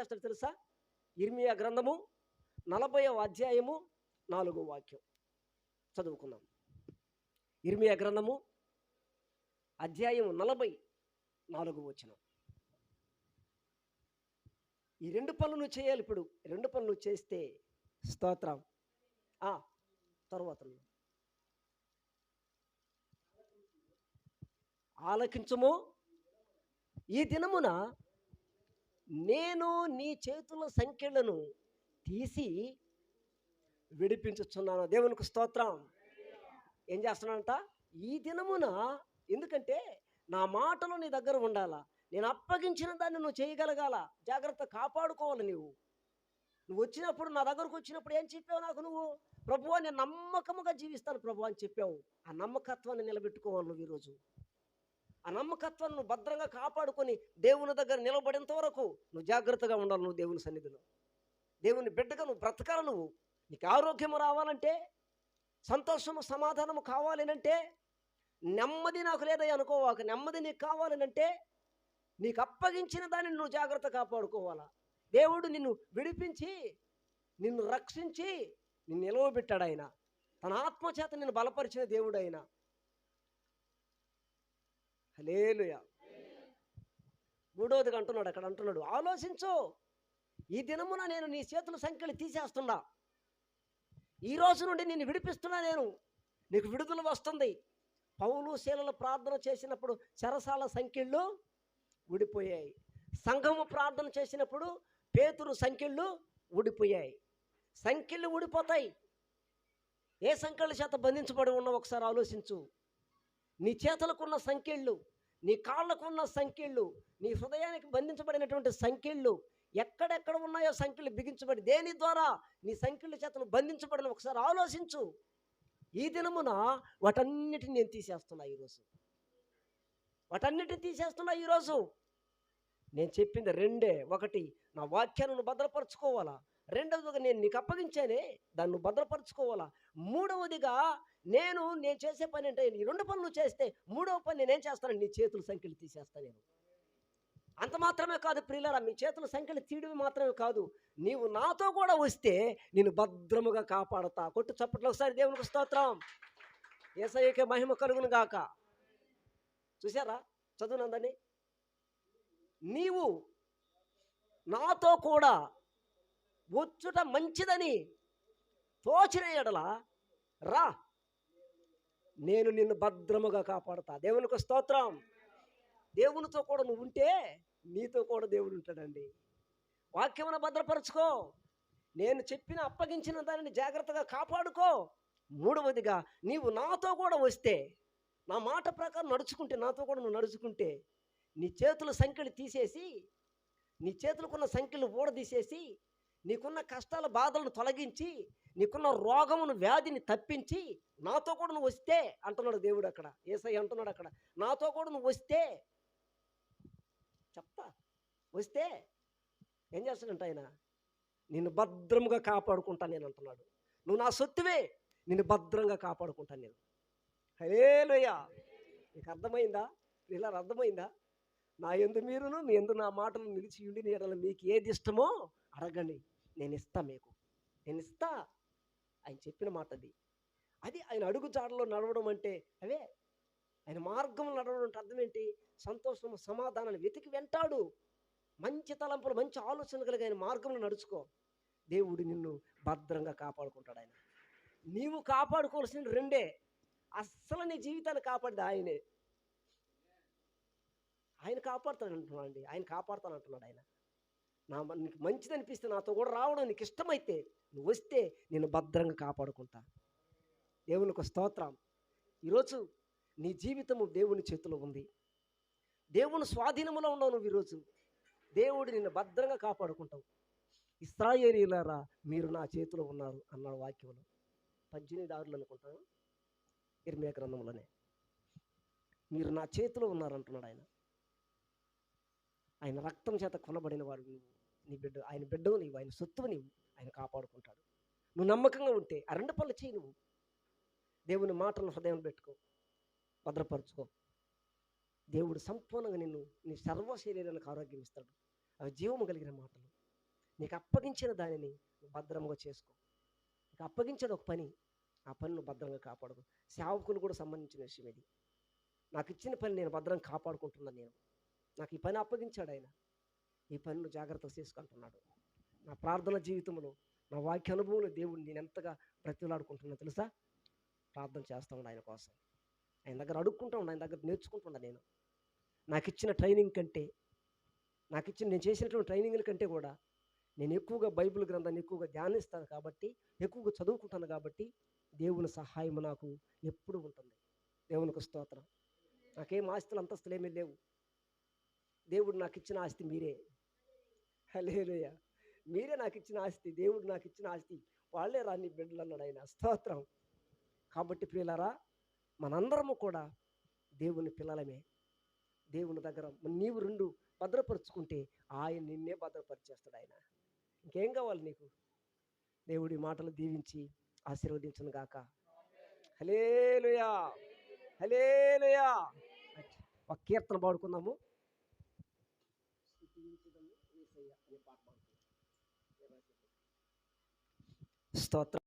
చేస్తాడు తెలుసా? యిర్మీయా గ్రంథము 40వ అధ్యాయము 4వ వాక్యం చదువుకుందాం. యిర్మీయా గ్రంథము అధ్యాయం 44వ వచనం. ఈ 2 పనులు నువ్వు చేయాలి ఇప్పుడు. 2 పనులు నువ్వు చేస్తే స్తోత్రం. తర్వాత ఆలకించుము, ఈ దినమున నేను నీ చేతుల సంకెళ్లను తీసి విడిపించుచున్నాను. దేవునికి స్తోత్రం. ఏం చేస్తున్నానంట? ఈ దినమున. ఎందుకంటే నా మాటలు నీ దగ్గర ఉండాలా, నేను అప్పగించిన దాన్ని నువ్వు చేయగలగాల, జాగ్రత్త కాపాడుకోవాలి. నువ్వు వచ్చినప్పుడు, నా దగ్గరకు వచ్చినప్పుడు ఏం చెప్పావు నాకు? నువ్వు ప్రభువా నేను నమ్మకముగా జీవిస్తాను ప్రభువా అని చెప్పావు. ఆ నమ్మకత్వాన్ని నిలబెట్టుకోవాలి నువ్వు ఈరోజు. ఆ నమ్మకత్వాన్ని నువ్వు భద్రంగా కాపాడుకొని దేవుని దగ్గర నిలబడేంత వరకు నువ్వు జాగ్రత్తగా ఉండాలి. నువ్వు దేవుని సన్నిధిలో దేవుని బిడ్డగా నువ్వు బ్రతకాలి. నీకు ఆరోగ్యము రావాలంటే, సంతోషము సమాధానము కావాలనంటే, నెమ్మది నాకు లేదయ్యా అనుకోవాక, నెమ్మది నీకు కావాలనంటే నీకు అప్పగించిన దాన్ని నువ్వు జాగ్రత్త కాపాడుకోవాలా. దేవుడు నిన్ను విడిపించి, నిన్ను రక్షించి, నిన్ను నిలవబెట్టాడు. ఆయన తన ఆత్మచేత నిన్ను బలపరిచిన దేవుడు ఆయన. హల్లెలూయా. 3వదిగా అంటున్నాడు, అక్కడ అంటున్నాడు, ఆలోచించు, ఈ దినమున నేను నీ చేతుల సంఖ్యలు తీసేస్తున్నా. ఈ రోజు నుండి నిన్ను విడిపిస్తున్నా. నీకు విడుదల వస్తుంది. పౌలు శీలలు ప్రార్థన చేసినప్పుడు చెరసాల సంఖ్యలు ఊడిపోయాయి. సంఘము ప్రార్థన చేసినప్పుడు పేతురు సంఖ్యలు ఊడిపోయాయి. సంఖ్యలు ఊడిపోతాయి. ఏ సంఖ్యల చేత బంధించబడి ఉన్నావు ఒకసారి ఆలోచించు. నీ చేతులకున్న సంఖ్యలు, నీ కాళ్ళకున్న సంఖ్యలు, నీ హృదయానికి బంధించబడినటువంటి సంఖ్యలు, ఎక్కడెక్కడ ఉన్నాయో సంఖ్యలు బిగించబడి, దేని ద్వారా నీ సంఖ్యల చేతను బంధించబడిన ఒకసారి ఆలోచించు. ఈ దినమున వాటన్నిటిని నేను తీసేస్తున్నా ఈరోజు. వాటన్నిటిని తీసేస్తున్నా ఈరోజు. నేను చెప్పింది రెండే. ఒకటి, నా వాక్యాన్ని భద్రపరచుకోవాలా. రెండవదిగా నేను నీకు అప్పగించానే, దాన్ని భద్రపరచుకోవాలా. మూడవదిగా నేను చేసే పని అంటే, ఈ 2 పనులు చేస్తే 3వ పని నేనేం చేస్తాను? నీ చేతుల సంఖ్యలు తీసేస్తాను నేను. అంత మాత్రమే కాదు ప్రియులారా, మీ చేతుల సంఖ్యలు తీయడం మాత్రమే కాదు, నీవు నాతో కూడా వస్తే నేను భద్రముగా కాపాడుతా. కొట్టు చప్పట్లు ఒకసారి దేవునికి స్తోత్రం. యేసయ్యకే మహిమ కలుగును గాక. చూసారా చదువునందని? నీవు నాతో కూడా వచ్చుట మంచిదని తోచిన ఎడల రా, నేను నిన్ను భద్రముగా కాపాడుతా. దేవునికి స్తోత్రం. దేవునితో కూడా నువ్వు ఉంటే నీతో కూడా దేవుడు ఉంటాడండి. వాక్యమును భద్రపరచుకో. నేను చెప్పిన అప్పగించిన దానిని జాగ్రత్తగా కాపాడుకో. మూడవదిగా, నీవు నాతో కూడా వస్తే, నా మాట ప్రకారం నడుచుకుంటే, నాతో కూడా నువ్వు నడుచుకుంటే, నీ చేతుల సంఖ్యలు తీసేసి, నీ చేతులకున్న సంఖ్యలు ఊడదీసేసి, నీకున్న కష్టాల బాధలను తొలగించి, నీకున్న రోగమును వ్యాధిని తప్పించి, నాతో కూడా నువ్వు వస్తే అంటున్నాడు దేవుడు అక్కడ. యేసయ్య అంటున్నాడు అక్కడ, నాతో కూడా నువ్వు వస్తే, చెప్తా, వస్తే ఏం చేస్తాడంట ఆయన? నిన్ను భద్రముగా కాపాడుకుంటాను నేను అంటున్నాడు. నువ్వు నా సొత్తువే, నిన్ను భద్రంగా కాపాడుకుంటాను నేను. హల్లెలూయా. నీకు అర్థమైందా? ఇలా అర్థమైందా? నా యందు మీరును, మీ యందు నా మాటలు నిలిచి ఉండి నీడల మీకు ఏది ఇష్టమో అడగండి, నేను ఇస్తా మీకు, నేను ఇస్తా. ఆయన చెప్పిన మాట అది ఆయన అడుగు జాడలో నడవడం అంటే అవే. ఆయన మార్గంలో నడవడం అంటే అర్థం ఏంటి? సంతోషము సమాధానాన్ని వెతికి వెంటాడు. మంచి తలంపులు, మంచి ఆలోచనలు కలిగి ఆయన మార్గంలో నడుచుకో. దేవుడు నిన్ను భద్రంగా కాపాడుకుంటాడు. ఆయన నీవు కాపాడుకోవాల్సిన రెండే. అస్సలు నీ జీవితాన్ని కాపాడిది ఆయనే. ఆయన కాపాడుతానంటున్నాడు అండి. ఆయన కాపాడుతానంటున్నాడు ఆయన. నీకు మంచిది అనిపిస్తే, నాతో కూడా రావడం నీకు ఇష్టమైతే, నువ్వు వస్తే నేను భద్రంగా కాపాడుకుంటా. దేవునికి స్తోత్రం. ఈరోజు నీ జీవితము దేవుని చేతిలో ఉంది. దేవుని స్వాధీనములో ఉన్నావు నువ్వు ఈరోజు. దేవుడు నిన్ను భద్రంగా కాపాడుకుంటావు. ఇశ్రాయేలీయులారా, మీరు నా చేతిలో ఉన్నారు అన్నాడు వాక్యంలో. 18 అనుకుంటాను, యిర్మీయా గ్రంథంలోనే. మీరు నా చేతిలో ఉన్నారంటున్నాడు ఆయన. ఆయన రక్తం చేత కొనబడిన వాడు నువ్వు, నీ బిడ్డ, ఆయన బిడ్డవు నీవు, ఆయన సొత్తువు నీవు. ఆయన కాపాడుకుంటాడు. నువ్వు నమ్మకంగా ఉంటే ఆ 2 పనులు చేయి. నువ్వు దేవుని మాటలను హృదయం పెట్టుకో, భద్రపరుచుకో. దేవుడు సంపూర్ణంగా నిన్ను, నీ సర్వ శరీరానికి ఆరోగ్యం ఇస్తాడు. అవి జీవము కలిగిన మాటలు. నీకు అప్పగించిన దానిని భద్రంగా చేసుకో. నీకు అప్పగించేది ఒక పని, ఆ పని నువ్వు భద్రంగా కాపాడుకో. సేవకులు కూడా సంబంధించిన విషయం ఇది. నాకు ఇచ్చిన పని నేను భద్రంగా కాపాడుకుంటున్నాను. నాకు ఈ పని అప్పగించాడు ఆయన, ఈ పని నువ్వు జాగ్రత్తగా చేసుకుంటున్నాడు. నా ప్రార్థన జీవితంలో, నా వాక్య అనుభవంలో దేవుడిని నేను ఎంతగా బ్రతిలాడుకుంటున్నా తెలుసా? ప్రార్థన చేస్తూ ఉండు ఆయన కోసం, ఆయన దగ్గర అడుక్కుంటూ ఉండు, ఆయన దగ్గర నేర్చుకుంటున్నా. నాకు ఇచ్చిన ట్రైనింగ్ కంటే, నేను చేసినటువంటి ట్రైనింగ్ల కంటే కూడా నేను ఎక్కువగా బైబిల్ గ్రంథాన్ని ఎక్కువగా ధ్యానిస్తాను కాబట్టి, ఎక్కువగా చదువుకుంటాను కాబట్టి దేవుని సహాయం నాకు ఎప్పుడు ఉంటుంది. దేవునికి స్తోత్రం. నాకేం ఆస్తులు అంతస్తులు ఏమీ లేవు. దేవుడు నాకు ఇచ్చిన ఆస్తి మీరే. హల్లెలూయా. మీరే నాకు ఇచ్చిన ఆస్తి, దేవుడు నాకు ఇచ్చిన ఆస్తి. వాళ్ళే రాని బిడ్డలు అన్నాడు ఆయన. స్తోత్రం. కాబట్టి ప్రియులారా, మనందరము కూడా దేవుని పిల్లలమే. దేవుని దగ్గర నీవు రెండు భద్రపరుచుకుంటే ఆయన నిన్నే భద్రపరిచేస్తాడు ఆయన. ఇంకేం కావాలి నీకు? దేవుడి మాటలు దీవించి ఆశీర్వదించును గాక. హల్లెలూయా, హల్లెలూయా. ఒక కీర్తన పాడుకుందాము. స్తోత్రం.